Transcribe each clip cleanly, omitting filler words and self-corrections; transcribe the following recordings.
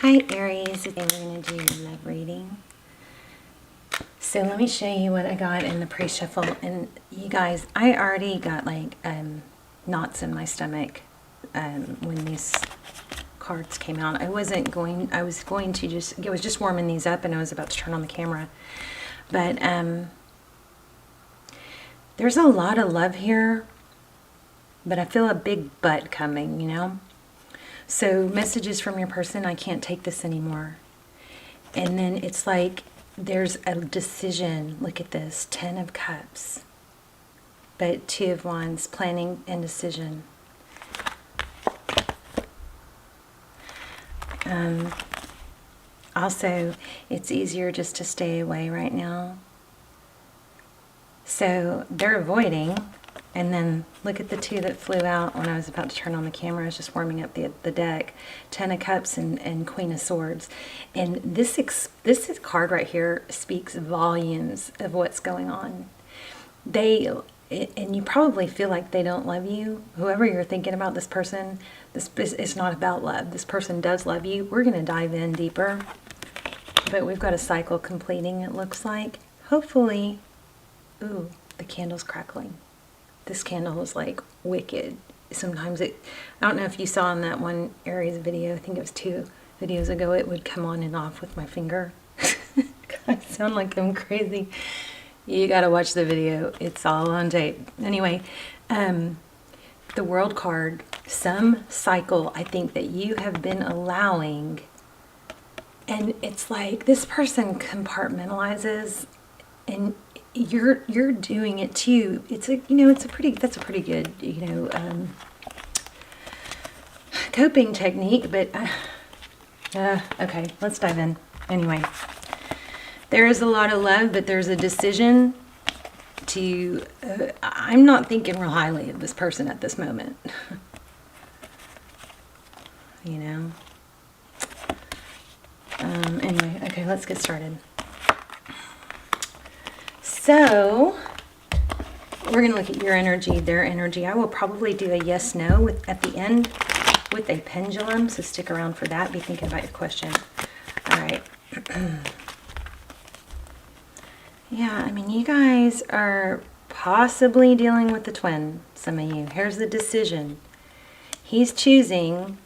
Hi Aries, today we're going to do your love reading. So let me show you what I got in the pre-shuffle. And you guys, I already got like knots in my stomach when these cards came out. I was going to just, I was just warming these up and I was about to turn on the camera. But there's a lot of love here, but I feel a big but coming, you know? So messages from your person, I can't take this anymore. And then it's like there's a decision. Look at this, 10 of Cups. But 2 of Wands, planning and decision. Also, it's easier just to stay away right now. So they're avoiding. And then look at the 2 that flew out when I was about to turn on the camera. I was just warming up the deck. 10 of Cups and Queen of Swords. And this card right here speaks volumes of what's going on. And you probably feel like they don't love you. Whoever you're thinking about, this person, it's not about love. This person does love you. We're going to dive in deeper. But we've got a cycle completing, it looks like. Hopefully, ooh, the candle's crackling. This candle is like wicked. Sometimes I don't know if you saw in that one Aries video, I think it was 2 videos ago, it would come on and off with my finger. I sound like I'm crazy. You gotta watch the video. It's all on tape. Anyway, the World card, some cycle I think that you have been allowing, and it's like this person compartmentalizes, and you're doing it too. It's a, that's a pretty good, coping technique, but okay, let's dive in. Anyway, there is a lot of love, but there's a decision to, I'm not thinking real highly of this person at this moment. Anyway, okay, let's get started. So, we're going to look at your energy, their energy. I will probably do a yes-no at the end with a pendulum, so stick around for that. Be thinking about your question. All right. Yeah, I mean, you guys are possibly dealing with the twin, some of you. Here's the decision. He's choosing...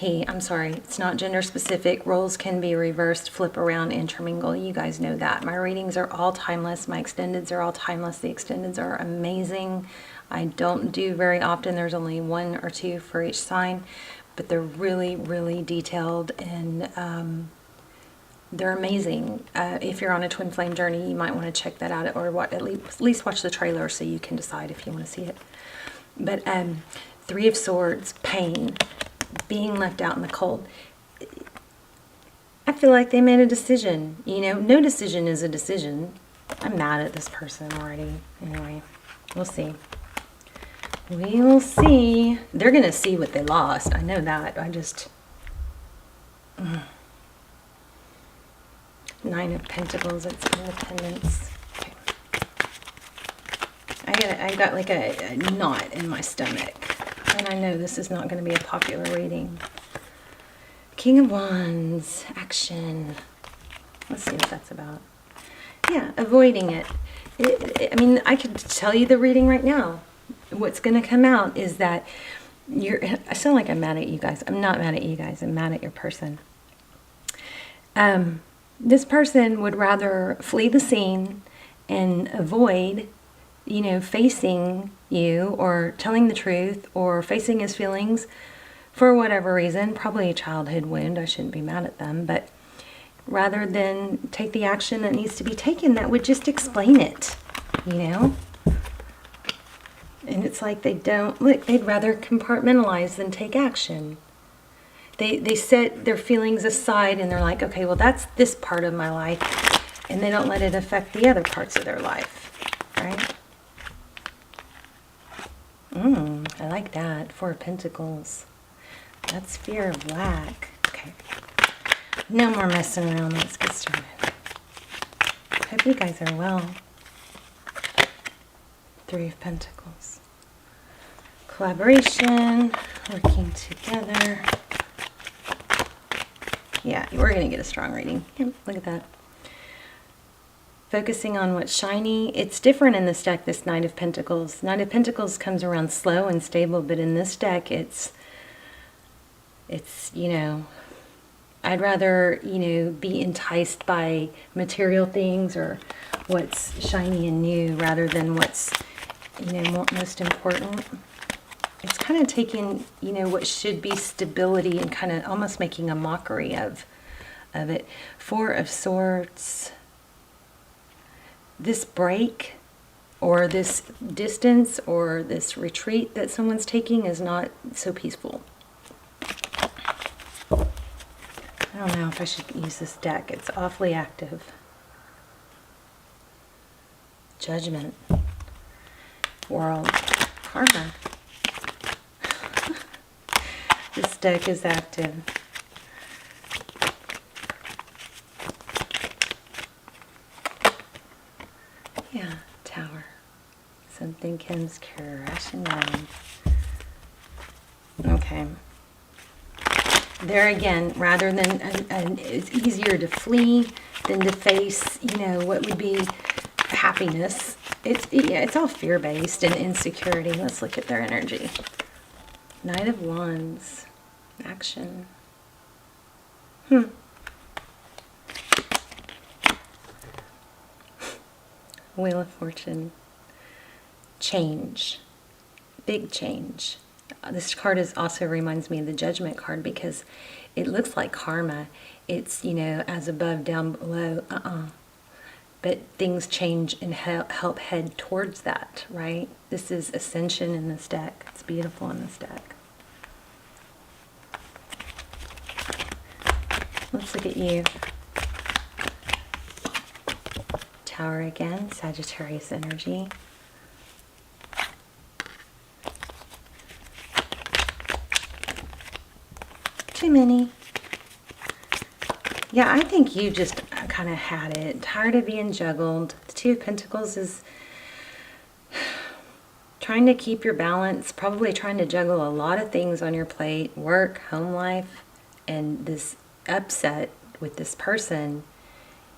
I'm sorry, it's not gender specific. Roles can be reversed, flip around, intermingle. You guys know that. My readings are all timeless. My extendeds are all timeless. The extendeds are amazing. I don't do very often. There's only 1 or 2 for each sign, but they're really, really detailed, and they're amazing. If you're on a twin flame journey, you might want to check that out, or at least watch the trailer so you can decide if you want to see it. But 3 of Swords, pain. Being left out in the cold. I feel like they made a decision. No decision is a decision. I'm mad at this person already. Anyway, we'll see. We will see. They're going to see what they lost. I know that. I just... 9 of Pentacles. It's independence. Okay. I got like a knot in my stomach. And I know this is not going to be a popular reading. King of Wands, action. Let's see what that's about. Yeah, avoiding it. I mean, I could tell you the reading right now. What's going to come out is that I sound like I'm mad at you guys. I'm not mad at you guys. I'm mad at your person. This person would rather flee the scene and avoid facing you or telling the truth or facing his feelings for whatever reason, probably a childhood wound. I shouldn't be mad at them, but rather than take the action that needs to be taken, that would just explain it, And it's like they'd rather compartmentalize than take action. They set their feelings aside and they're like, okay, well, that's this part of my life, and they don't let it affect the other parts of their life, right? I like that. 4 of Pentacles. That's fear of lack. Okay. No more messing around. Let's get started. Hope you guys are well. 3 of Pentacles. Collaboration. Working together. Yeah, we're going to get a strong reading. Yep, look at that. Focusing on what's shiny. It's different in this deck, this Knight of Pentacles. Knight of Pentacles comes around slow and stable, but in this deck, it's you know, I'd rather, you know, be enticed by material things or what's shiny and new rather than what's, you know, most important. It's kind of taking, you know, what should be stability and kind of almost making a mockery of it. Four of Swords. This break or this distance or this retreat that someone's taking is not so peaceful. I don't know if I should use this deck. It's awfully active. Judgment. World. Karma. This deck is active. Yeah, Tower. Something comes crashing down. Okay. There again, rather than, it's easier to flee than to face, you know, what would be happiness. It's all fear-based and insecurity. Let's look at their energy. Knight of Wands. Action. Wheel of Fortune. Change. Big change. This card also reminds me of the Judgment card because it looks like karma. It's, you know, as above, down below. But things change and help head towards that, right? This is ascension in this deck. It's beautiful in this deck. Let's look at you. Tower again, Sagittarius energy. Too many. Yeah, I think you just kind of had it. Tired of being juggled. The Two of Pentacles is trying to keep your balance, probably trying to juggle a lot of things on your plate. Work, home life, and this upset with this person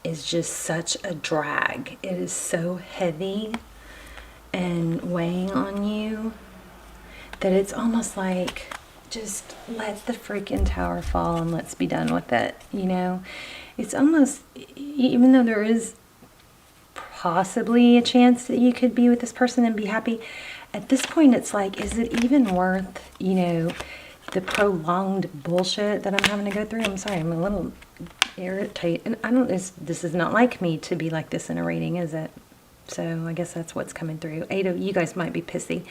is just such a drag. It is so heavy and weighing on you that it's almost like, just let the freaking tower fall and let's be done with it, you know? It's almost, even though there is possibly a chance that you could be with this person and be happy, at this point it's like, is it even worth, you know, the prolonged bullshit that I'm having to go through? I'm sorry, I'm a little irritated. And this is not like me to be like this in a reading, is it? So I guess that's what's coming through. You guys might be pissy.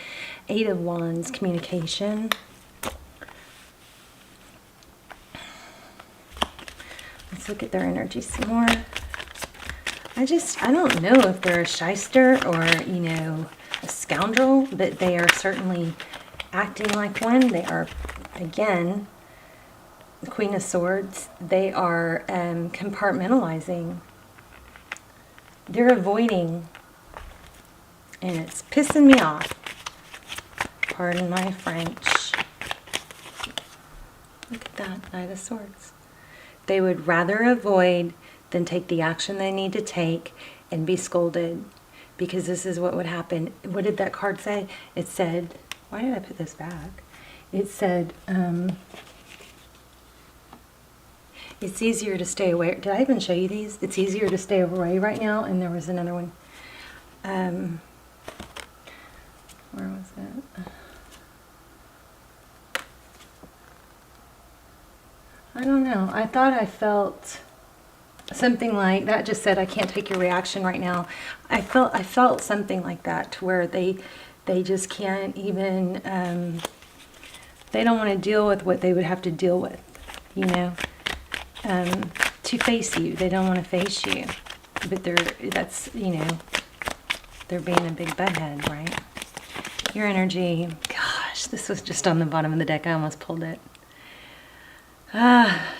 Eight of Wands, communication. Let's look at their energy some more. I don't know if they're a shyster or, you know, a scoundrel, but they are certainly acting like one. They are, again, the Queen of Swords. They are compartmentalizing. They're avoiding, and it's pissing me off. Pardon my French. Look at that, Knight of Swords. They would rather avoid than take the action they need to take and be scolded, because this is what would happen. What did that card say? It said, why did I put this back? It said, it's easier to stay away. Did I even show you these? It's easier to stay away right now. And there was another one. Where was it? I don't know. I thought I felt something like that. Just said, I can't take your reaction right now. I felt something like that, to where they just can't even, they don't want to deal with what they would have to deal with, you know, to face you. They don't want to face you, but that's, you know, they're being a big butthead, right? Your energy, gosh, this was just on the bottom of the deck. I almost pulled it.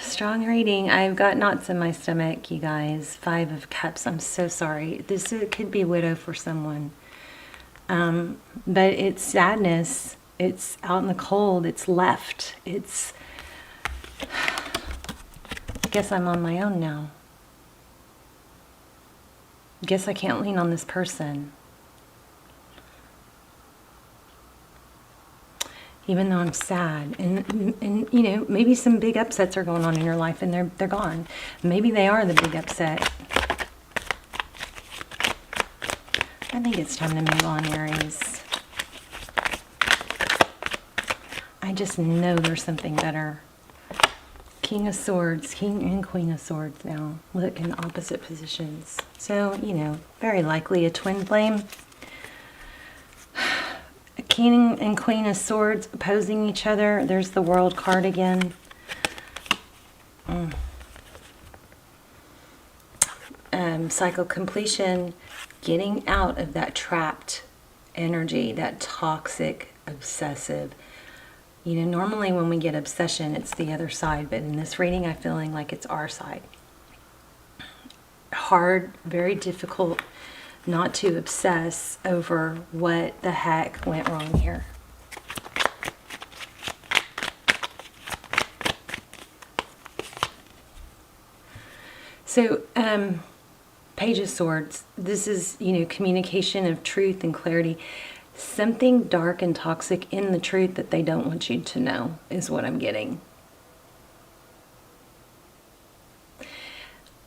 Strong reading. I've got knots in my stomach, you guys. Five of Cups. I'm so sorry. This could be widow for someone. But it's sadness. It's out in the cold. It's left. It's guess I'm on my own now. Guess I can't lean on this person. Even though I'm sad, and you know, maybe some big upsets are going on in your life and they're gone. Maybe they are the big upset. I think it's time to move on, Aries. I just know there's something better. King of Swords, King and Queen of Swords now. Look, in opposite positions. So, you know, very likely a twin flame. King and Queen of Swords opposing each other. There's the World card again. Cycle completion. Getting out of that trapped energy, that toxic, obsessive. You know, normally when we get obsession, it's the other side. But in this reading, I'm feeling like it's our side. Hard, very difficult not to obsess over what the heck went wrong here. So, Page of Swords, this is, you know, communication of truth and clarity. Something dark and toxic in the truth that they don't want you to know is what I'm getting.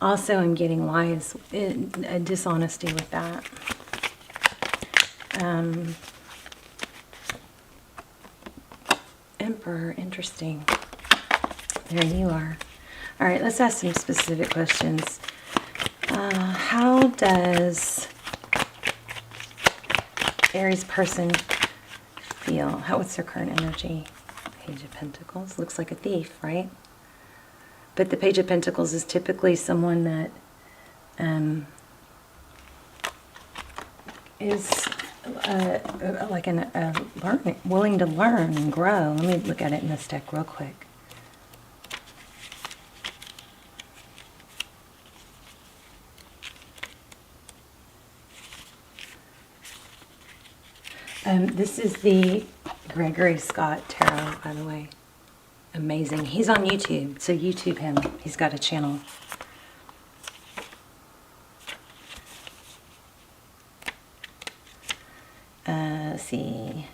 Also, I'm getting lies, a dishonesty with that. Emperor, interesting. There you are. All right, let's ask some specific questions. How does Aries person feel? What's their current energy? Page of Pentacles. Looks like a thief, right? But the Page of Pentacles is typically someone that is like learning, willing to learn and grow. Let me look at it in this deck real quick. This is the Gregory Scott Tarot, by the way. Amazing. He's on YouTube, so YouTube him. He's got a channel. Let's see.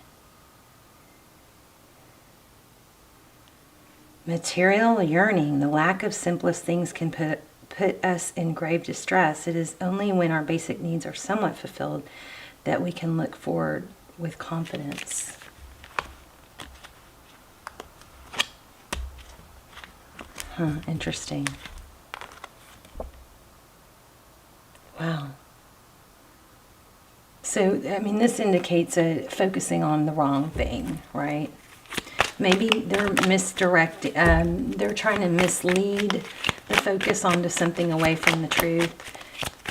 Material yearning. The lack of simplest things can put us in grave distress. It is only when our basic needs are somewhat fulfilled that we can look forward with confidence. Interesting. Wow. So, I mean, this indicates focusing on the wrong thing, right? Maybe they're they're trying to mislead the focus onto something away from the truth.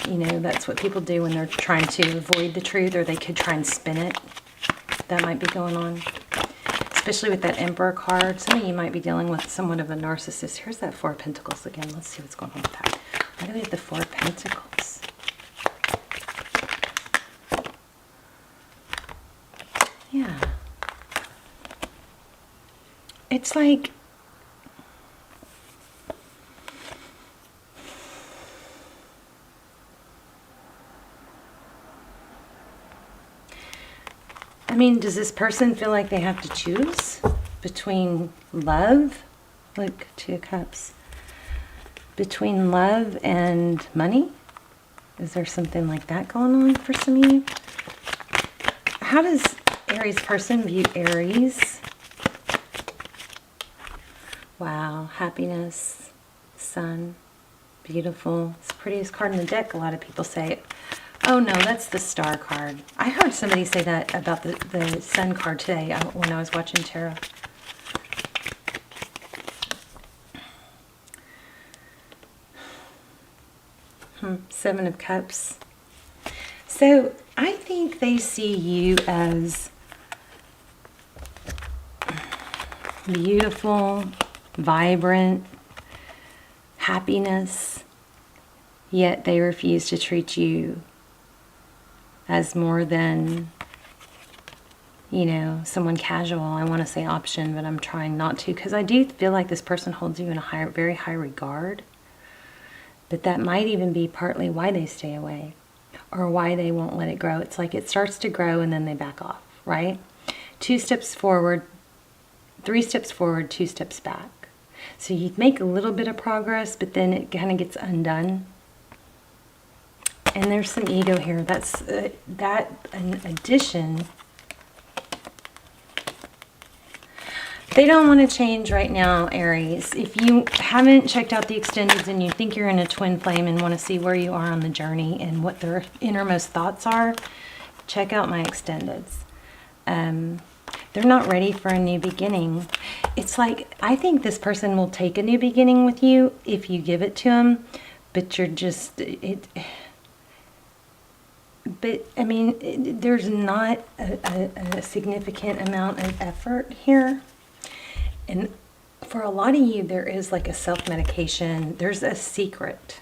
You know, that's what people do when they're trying to avoid the truth, or they could try and spin it. That might be going on. Especially with that Emperor card. Some of you might be dealing with somewhat of a narcissist. Here's that Four of Pentacles again. Let's see what's going on with that. Why do we have the Four of Pentacles? Yeah. It's like... I mean, does this person feel like they have to choose between love, like Two of Cups, between love and money? Is there something like that going on for some of you? How does Aries person view Aries? Wow, happiness, sun, beautiful. It's the prettiest card in the deck, a lot of people say. Oh no, that's the Star card. I heard somebody say that about the Sun card today when I was watching tarot. Seven of Cups. So I think they see you as beautiful, vibrant, happiness, yet they refuse to treat you as more than, you know, someone casual. I want to say option, but I'm trying not to, because I do feel like this person holds you in a very high regard. But that might even be partly why they stay away or why they won't let it grow. It's like it starts to grow and then they back off, right? 2 steps forward, 3 steps forward, 2 steps back. So you make a little bit of progress, but then it kind of gets undone. And there's some ego here. That's an addition. They don't want to change right now, Aries. If you haven't checked out the extendeds and you think you're in a twin flame and want to see where you are on the journey and what their innermost thoughts are, check out my extendeds. They're not ready for a new beginning. It's like, I think this person will take a new beginning with you if you give it to them, but you're just, but I mean, there's not a significant amount of effort here. And for a lot of you, there is like a self-medication. There's a secret.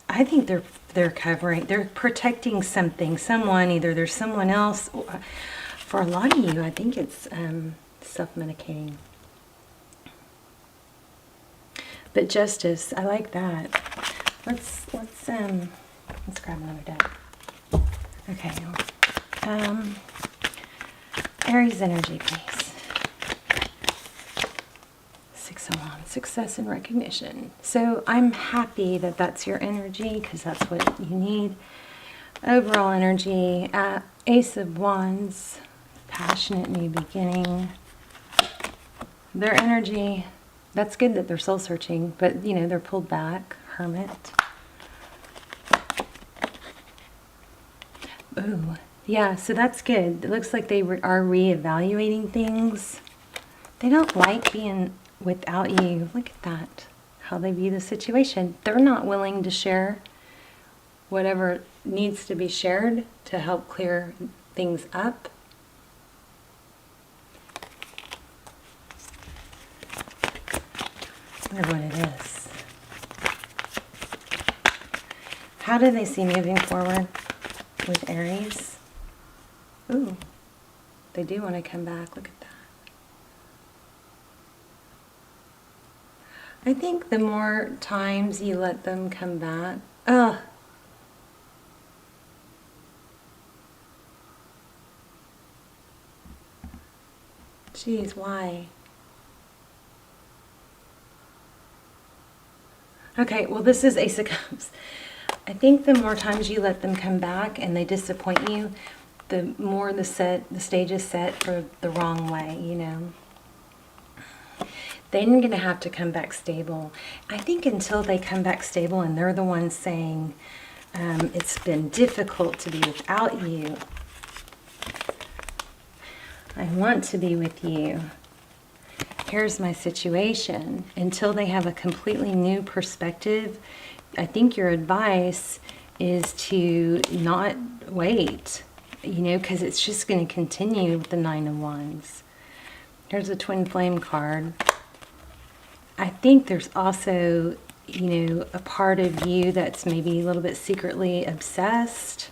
I think they're covering, they're protecting something, someone, either there's someone else. For a lot of you, I think it's self-medicating. But justice, I like that. Let's grab another deck. Okay. Aries energy, please. 6 of Wands, success and recognition. So I'm happy that that's your energy because that's what you need. Overall energy, Ace of Wands, passionate new beginning. Their energy, that's good that they're soul searching, but you know, they're pulled back. Hermit. Ooh. Yeah, so that's good. It looks like they are reevaluating things. They don't like being without you. Look at that, how they view the situation. They're not willing to share whatever needs to be shared to help clear things up. I wonder what it is. How do they see moving forward with Aries? Ooh, they do want to come back. Look at that. I think the more times you let them come back, geez, why? Okay, well, this is Ace of Cups. I think the more times you let them come back and they disappoint you, the more the stage is set for the wrong way, you know. They're going to have to come back stable. I think until they come back stable and they're the ones saying, it's been difficult to be without you. I want to be with you. Here's my situation. Until they have a completely new perspective, I think your advice is to not wait, you know, because it's just going to continue with the 9 of Wands. Here's a twin flame card. I think there's also, you know, a part of you that's maybe a little bit secretly obsessed.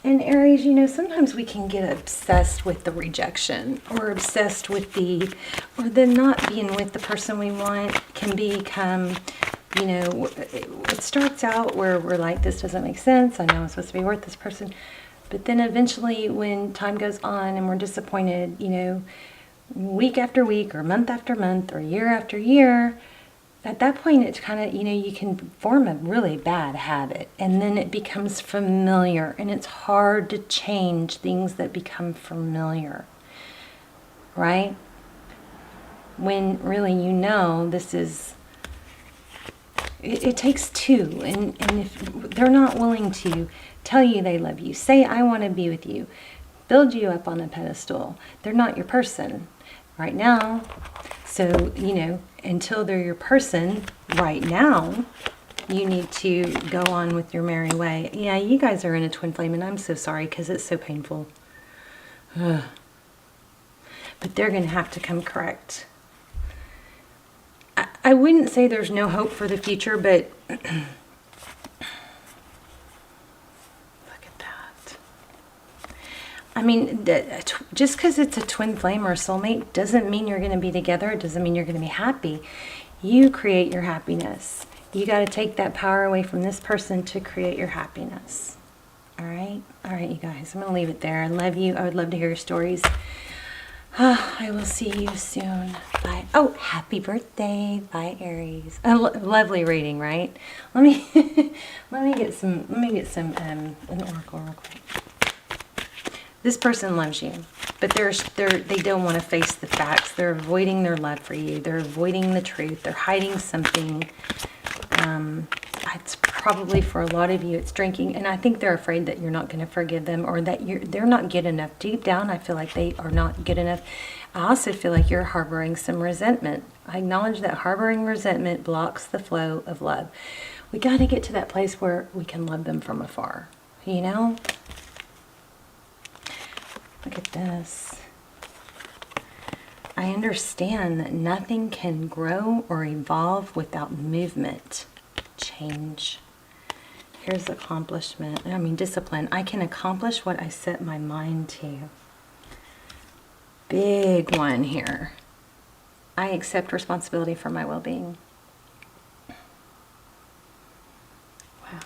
And Aries, you know, sometimes we can get obsessed with the rejection or obsessed with or the not being with the person we want can become, you know, it starts out where we're like, this doesn't make sense. I know I'm supposed to be with this person. But then eventually when time goes on and we're disappointed, you know, week after week or month after month or year after year, at that point it's kind of, you know, you can form a really bad habit and then it becomes familiar and it's hard to change things that become familiar, right? When really, you know, this is, it takes two, and if they're not willing to tell you they love you, say I want to be with you, build you up on a pedestal, they're not your person right now. So, you know, until they're your person right now, you need to go on with your merry way. Yeah, you guys are in a twin flame, and I'm so sorry because it's so painful. Ugh. But they're going to have to come correct. I wouldn't say there's no hope for the future, but look at that. I mean, just because it's a twin flame or a soulmate doesn't mean you're going to be together. It doesn't mean you're going to be happy. You create your happiness. You got to take that power away from this person to create your happiness. All right? All right, you guys. I'm going to leave it there. I love you. I would love to hear your stories. I will see you soon. Bye. Oh, happy birthday. Bye, Aries. Lovely reading, right? Let me get some an oracle real quick. This person loves you, but they don't want to face the facts. They're avoiding their love for you. They're avoiding the truth. They're hiding something. It's probably for a lot of you, it's drinking, and I think they're afraid that you're not going to forgive them, or that they're not good enough. Deep down, I feel like they are not good enough. I also feel like you're harboring some resentment. I acknowledge that harboring resentment blocks the flow of love. We got to get to that place where we can love them from afar. You know? Look at this. I understand that nothing can grow or evolve without movement, change. Here's accomplishment. I mean, discipline. I can accomplish what I set my mind to. Big one here. I accept responsibility for my well-being. Wow.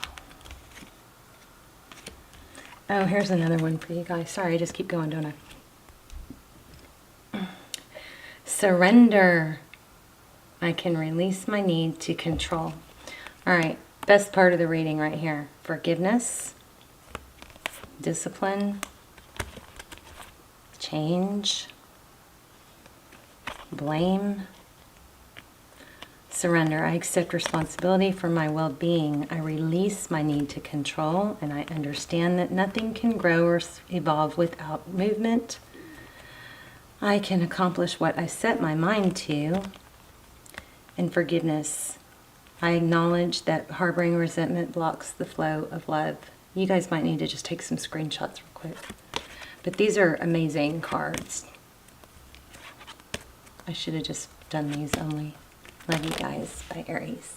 Oh, here's another one for you guys. Sorry, I just keep going, don't I? Surrender. I can release my need to control. All right, best part of the reading right here. Forgiveness, discipline, change, blame, surrender. I accept responsibility for my well-being. I release my need to control, and I understand that nothing can grow or evolve without movement. I can accomplish what I set my mind to. And forgiveness. I acknowledge that harboring resentment blocks the flow of love. You guys might need to just take some screenshots real quick. But these are amazing cards. I should have just done these only. Love you guys. Bye, Aries.